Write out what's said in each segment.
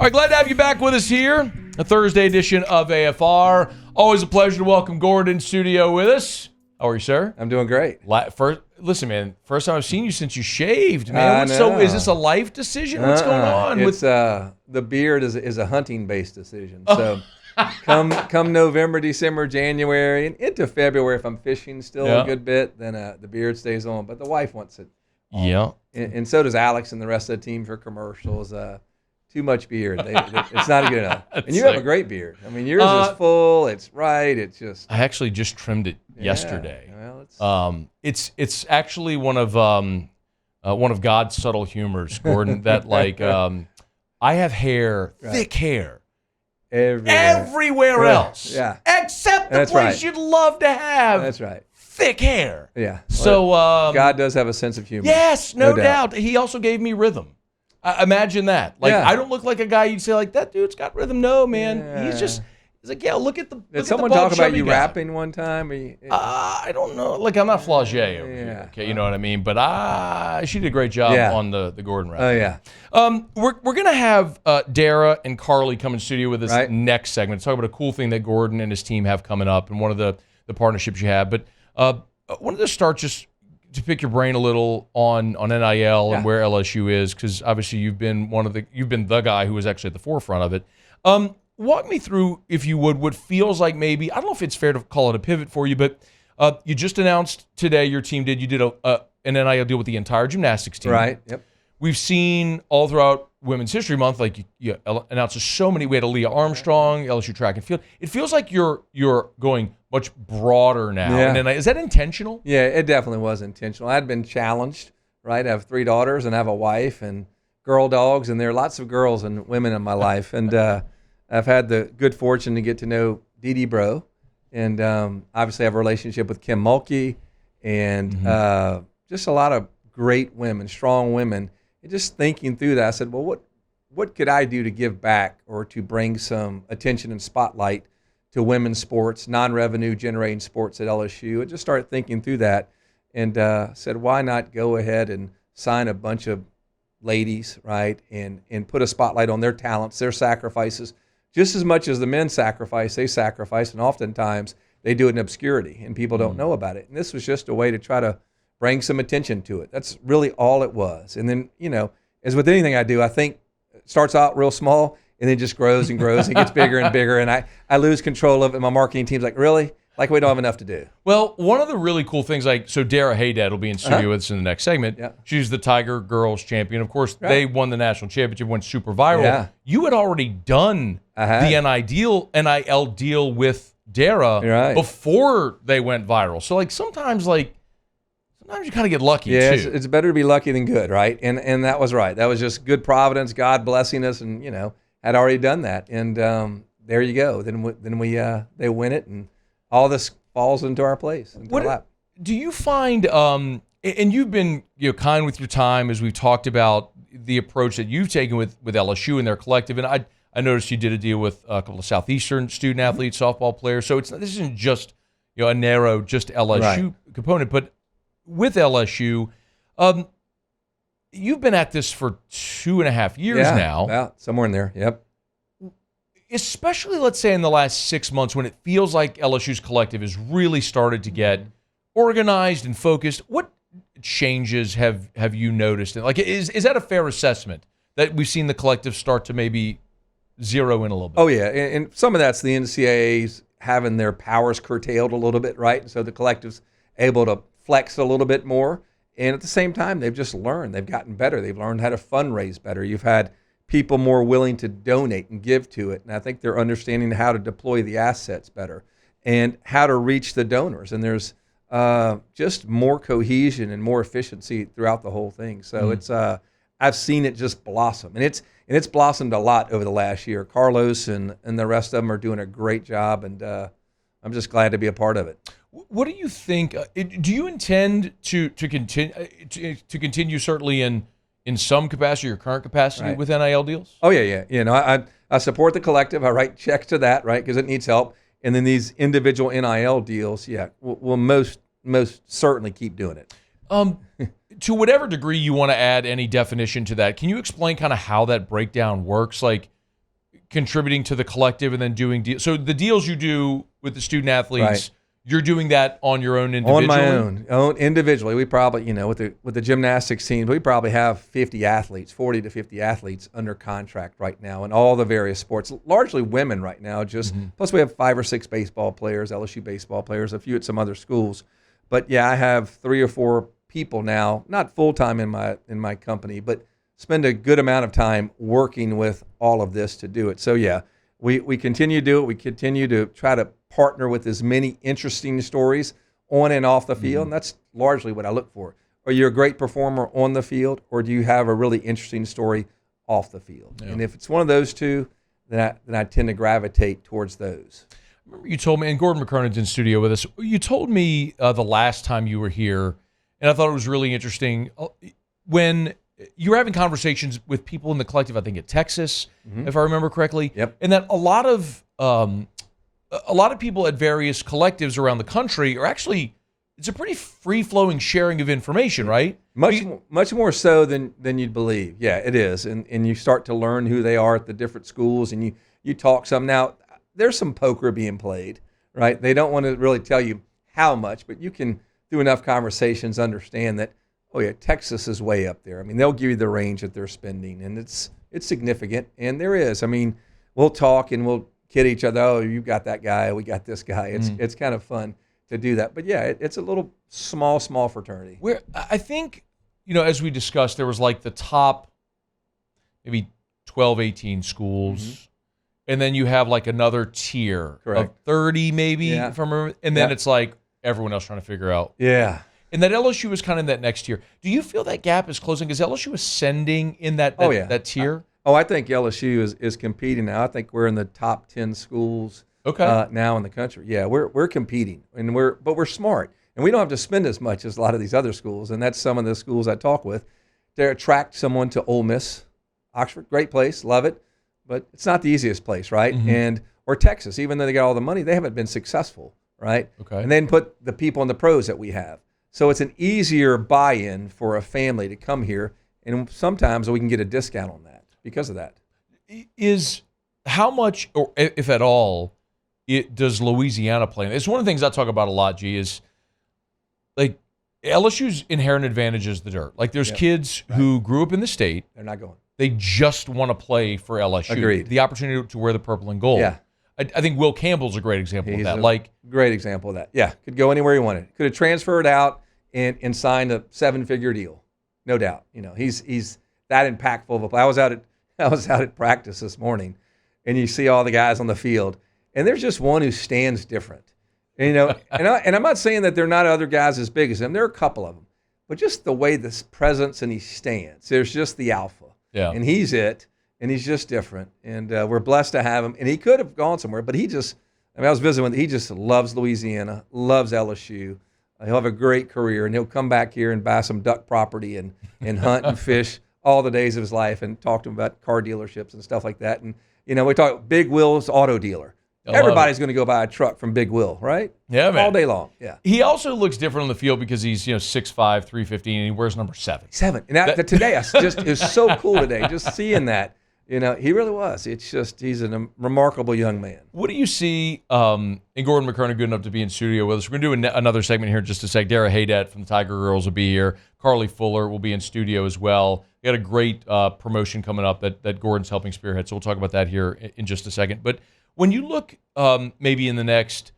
All right, glad to have you back with us here. A Thursday edition of AFR. Always a pleasure to welcome Gordon in studio with us. How are you, sir? I'm doing great. Listen, man, first time I've seen you since you shaved, man. So is this a life decision? What's going on? It's the beard is a hunting-based decision. So come November, December, January, and into February, if I'm fishing still a good bit, then the beard stays on. But the wife wants it. Yeah. And so does Alex and the rest of the team for commercials. Too much beard. It's not good enough. And you have a great beard. I mean, yours is full. It's right. It's just. I actually just trimmed it yesterday. Well, it's actually one of God's subtle humors, Gordon. That I have hair, thick hair, everywhere else, except the place you'd love to have. That's right. Thick hair. Yeah. So God does have a sense of humor. Yes, no doubt. He also gave me rhythm. Imagine that. I don't look like a guy you'd say like that dude's got rhythm. No, man. Yeah. He's like, look at the. Did someone talk about you rapping one time? I don't know. I'm not Flaugier over here. Okay, you know what I mean. But she did a great job on the Gordon rap. Oh yeah. We're gonna have Dara and Carly come in studio with us next segment. Talk about a cool thing that Gordon and his team have coming up, and one of the partnerships you have. But I wanted to start just to pick your brain a little on NIL and where LSU is, because obviously you've been the guy who was actually at the forefront of it. Walk me through, if you would, what feels like maybe, I don't know if it's fair to call it a pivot for you, but you just announced today you did an NIL deal with the entire gymnastics team. Right, yep. We've seen all throughout Women's History Month, you announced so many. We had Aaliyah Armstrong, LSU track and field. It feels like you're going much broader now. Yeah. And is that intentional? Yeah, it definitely was intentional. I'd been challenged, right? I have 3 daughters and I have a wife and girl dogs, and there are lots of girls and women in my life. And I've had the good fortune to get to know Dee Dee Bro, and obviously I have a relationship with Kim Mulkey, and just a lot of great women, strong women. And just thinking through that, I said, well, what could I do to give back or to bring some attention and spotlight to women's sports, non-revenue generating sports at LSU? And just started thinking through that, and said, why not go ahead and sign a bunch of ladies, right, and put a spotlight on their talents, their sacrifices, just as much as the men sacrifice, and oftentimes they do it in obscurity, and people don't know about it. And this was just a way to try to bring some attention to it. That's really all it was. And then, as with anything I do, I think it starts out real small, and then just grows and grows and gets bigger and bigger, and I lose control of it. My marketing team's like, really? Like we don't have enough to do. Well, one of the really cool things, so Dara Haydad will be in studio with us in the next segment. Yeah. She's the Tiger Girls champion. Of course, they won the national championship, went super viral. Yeah. You had already done the NIL deal with Dara before they went viral. So sometimes you kind of get lucky too. It's better to be lucky than good, right? And that was right. That was just good providence, God blessing us, and had already done that. And there you go. Then they win it, and all this falls into our place. Do you find, and you've been kind with your time as we've talked about the approach that you've taken with LSU and their collective, and I noticed you did a deal with a couple of Southeastern student athletes, softball players. So this isn't just a narrow just LSU component, but with LSU, you've been at this for 2.5 years now. Yeah, somewhere in there. Yep. Especially, let's say, in the last 6 months when it feels like LSU's collective has really started to get organized and focused. What changes have you noticed? Is that a fair assessment that we've seen the collective start to maybe zero in a little bit? Oh, yeah. And some of that's the NCAAs having their powers curtailed a little bit, right? And so the collective's able to flex a little bit more. And at the same time, they've just learned. They've gotten better. They've learned how to fundraise better. You've had people more willing to donate and give to it. And I think they're understanding how to deploy the assets better and how to reach the donors. And there's just more cohesion and more efficiency throughout the whole thing. So it's I've seen it just blossom. And it's blossomed a lot over the last year. Carlos and the rest of them are doing a great job, and I'm just glad to be a part of it. What do you think? Do you intend to continue certainly in some capacity or current capacity with NIL deals? Oh yeah. I support the collective. I write checks to that, right, because it needs help. And then these individual NIL deals, we'll most certainly keep doing it. To whatever degree you want to add any definition to that, can you explain kind of how that breakdown works? contributing to the collective and then doing deals. So the deals you do with the student athletes, right. You're doing that on your own individually? On my own individually. We probably, with the gymnastics team, we probably have 40 to 50 athletes under contract right now in all the various sports, largely women right now. Plus we have 5 or 6 baseball players, LSU baseball players, a few at some other schools. But yeah, I have 3 or 4 people now, not full-time in my company, but spend a good amount of time working with all of this to do it. So yeah, we continue to do it. We continue to try to partner with as many interesting stories on and off the field, and that's largely what I look for. Are you a great performer on the field, or do you have a really interesting story off the field? Yeah. And if it's one of those two, then I tend to gravitate towards those. Remember you told me, and Gordon McKernan's in studio with us, you told me the last time you were here, and I thought it was really interesting, when you were having conversations with people in the collective, I think at Texas, if I remember correctly, and that a lot of people at various collectives around the country are actually, it's a pretty free-flowing sharing of information, right? Much more so than you'd believe. Yeah, it is. And you start to learn who they are at the different schools, and you talk some. Now, there's some poker being played, right? They don't want to really tell you how much, but you can, through enough conversations, understand that, oh yeah, Texas is way up there. I mean, they'll give you the range that they're spending, and it's significant, and there is. I mean, we'll talk and we'll kid each other. Oh, you got that guy. We got this guy. It's kind of fun to do that. But yeah, it's a little small fraternity. Where I think, as we discussed, there was like the top maybe 12, 18 schools, and then you have like another tier of 30 maybe, if I remember. And then it's like everyone else trying to figure out. Yeah. And that LSU is kind of in that next tier. Do you feel that gap is closing? Is LSU ascending in that tier? I think LSU is competing now. I think we're in the top 10 schools now in the country. Yeah, we're competing, and we're smart, and we don't have to spend as much as a lot of these other schools. And that's some of the schools I talk with. To attract someone to Ole Miss, Oxford, great place, love it, but it's not the easiest place, right? Or Texas, even though they got all the money, they haven't been successful, right? Okay. And then put the people in the pros that we have. So it's an easier buy-in for a family to come here, and sometimes we can get a discount on that because of that. Is how much, or if at all, does Louisiana play? It's one of the things I talk about a lot, G, is like LSU's inherent advantage is the dirt. Like there's kids who grew up in the state. They're not going. They just want to play for LSU. Agreed. The opportunity to wear the purple and gold. Yeah. I think Will Campbell's a great example of that. Great example of that. Yeah, could go anywhere he wanted. Could have transferred out and signed a 7-figure deal, no doubt. He's that impactful of a player. I was out at practice this morning, and you see all the guys on the field, and there's just one who stands different. And, and I'm not saying that there are not other guys as big as him. There are a couple of them, but just the way this presence and he stands, there's just the alpha. Yeah, and he's it. And he's just different, and we're blessed to have him. And he could have gone somewhere, but I was visiting with him. He just loves Louisiana, loves LSU. He'll have a great career, and he'll come back here and buy some duck property and hunt and fish all the days of his life, and talk to him about car dealerships and stuff like that. And, we talk Big Will's auto dealer. Everybody's going to go buy a truck from Big Will, right? Yeah, man. All day long. Yeah. He also looks different on the field because he's 6'5", 315, and he wears number 7. 7. And today, it was so cool today, just seeing that. He really was. It's just he's a remarkable young man. What do you see, and Gordon McKernan good enough to be in studio with us. We're going to do another segment here in just a sec. Dara Haydat from the Tiger Girls will be here. Carly Fuller will be in studio as well. We got a great promotion coming up that Gordon's helping spearhead, so we'll talk about that here in just a second. But when you look maybe in the next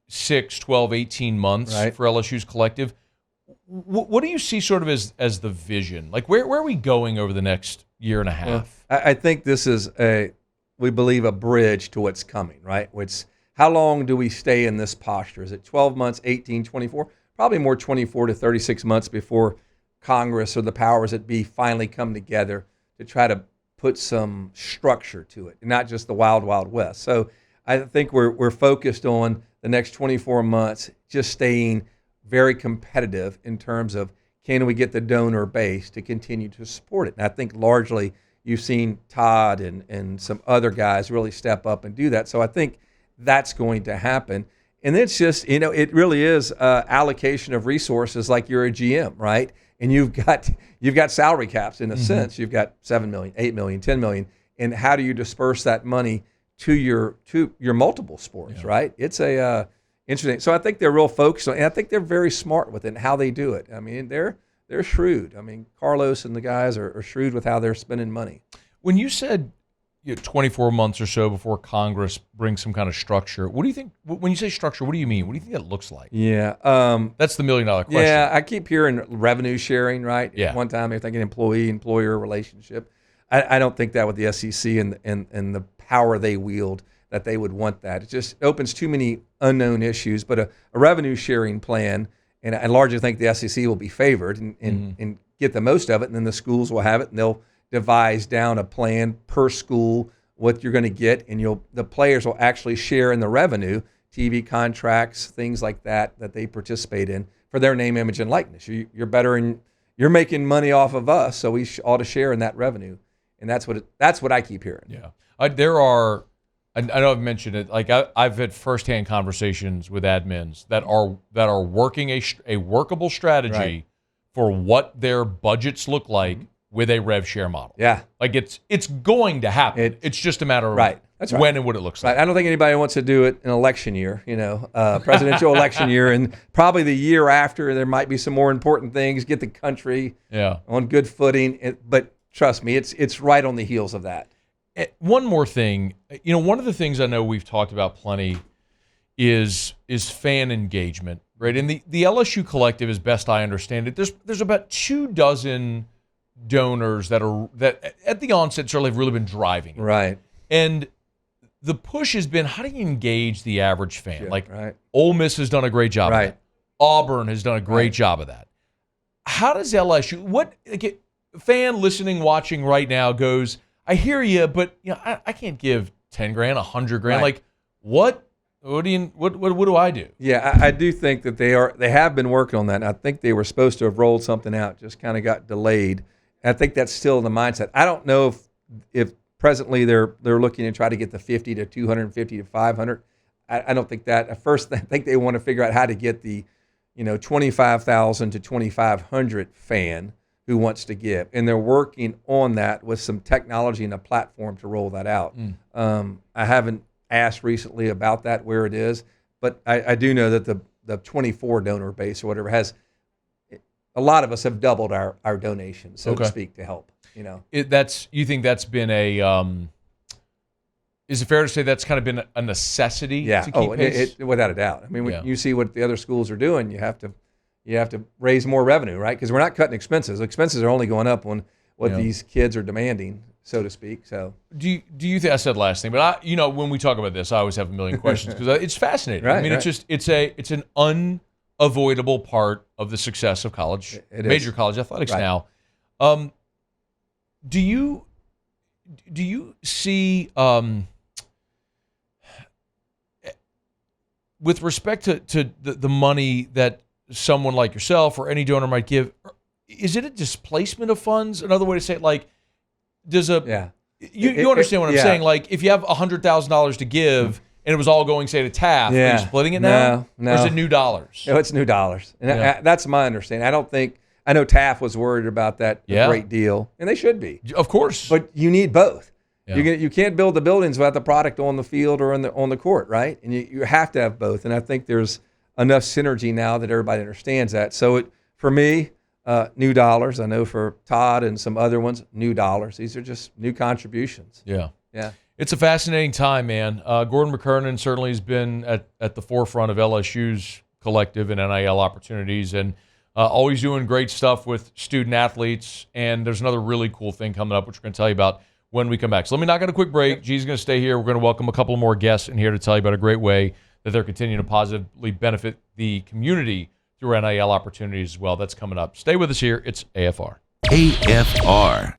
6, 12, 18 months for LSU's collective, what do you see sort of as the vision? Like where are we going over the next year and a half? Well, I think this is we believe a bridge to what's coming, right? How long do we stay in this posture? Is it 12 months, 18, 24? Probably more 24 to 36 months before Congress or the powers that be finally come together to try to put some structure to it, and not just the wild, wild west. So I think we're focused on the next 24 months just staying very competitive in terms of can we get the donor base to continue to support it. And I think largely you've seen Todd and some other guys really step up and do that. So I think that's going to happen. And it's just, it really is allocation of resources like you're a GM, right? And you've got salary caps in a sense. You've got $7 million, $8 million, $10 million. and how do you disperse that money to your multiple sports, right? It's a interesting. So I think they're real focused on, and I think they're very smart with it and how they do it. I mean, they're shrewd. I mean, Carlos and the guys are shrewd with how they're spending money. When you said 24 months or so before Congress brings some kind of structure, what do you think? When you say structure, what do you mean? What do you think that looks like? Yeah, that's the $1 million question. Yeah, I keep hearing revenue sharing, right? Yeah. One time they're thinking employee-employer relationship. I don't think that with the SEC and the power they wield that they would want that. It just opens too many unknown issues. But a revenue sharing plan, and I largely think the SEC will be favored and get the most of it, and then the schools will have it, and they'll devise down a plan per school what you're going to get, and the players will actually share in the revenue, TV contracts, things like that they participate in for their name, image, and likeness. You're making money off of us, so we ought to share in that revenue, and that's what I keep hearing. Yeah, I know I've mentioned it. Like I've had firsthand conversations with admins that are working a workable strategy for what their budgets look like. With a rev share model. Yeah. Like it's going to happen. It's just a matter of That's when and what it looks like. I don't think anybody wants to do it in election year, presidential election year. And probably the year after, there might be some more important things, get the country on good footing. But trust me, it's right on the heels of that. One more thing. One of the things I know we've talked about plenty is fan engagement, right? And the LSU Collective, as best I understand it, there's about 24 donors that at the onset certainly have really been driving it. Right. And the push has been, how do you engage the average fan? Ole Miss has done a great job of that. Auburn has done a great job of that. How does LSU, a fan listening, watching right now goes, I hear you, but I can't give $10,000, $100,000. Right. Like what do I do? Yeah, I do think that they have been working on that. And I think they were supposed to have rolled something out, just kind of got delayed. I think that's still the mindset. I don't know if presently they're looking to try to get the 50 to 250 to 500. I don't think that. At first, I think they want to figure out how to get the 25,000 to 2,500 fan who wants to give, and they're working on that with some technology and a platform to roll that out. I haven't asked recently about that where it is, but I do know that the 24 donor base or whatever has. A lot of us have doubled our donations, so to speak, to help. You think that's been a? Is it fair to say that's kind of been a necessity? Yeah. To keep pace? Without a doubt. I mean, when you see what the other schools are doing, you have to raise more revenue, right? Because we're not cutting expenses. Expenses are only going up on what these kids are demanding, so to speak. So do you think I said last thing? But when we talk about this, I always have a million questions because it's fascinating. Right, I mean, it's an unavoidable part of the success of major college athletics now. Do you see with respect to the money that someone like yourself or any donor might give, is it a displacement of funds? Another way to say it, like, you understand what I'm saying? Like, if you have $100,000 to give and it was all going, say, to TAF, are you splitting it now? No. Or is it new dollars? No, it's new dollars. And that's my understanding. I know TAF was worried about that a great deal, and they should be. Of course. But you need both. Yeah. You can't build the buildings without the product on the field or on the court, right? And you have to have both. And I think there's enough synergy now that everybody understands that. So for me, new dollars. I know for Todd and some other ones, new dollars. These are just new contributions. Yeah. Yeah. It's a fascinating time, man. Gordon McKernan certainly has been at the forefront of LSU's collective and NIL opportunities, and always doing great stuff with student athletes. And there's another really cool thing coming up, which we're going to tell you about when we come back. So let me knock on a quick break. G's going to stay here. We're going to welcome a couple more guests in here to tell you about a great way that they're continuing to positively benefit the community through NIL opportunities as well. That's coming up. Stay with us here. It's AFR. AFR.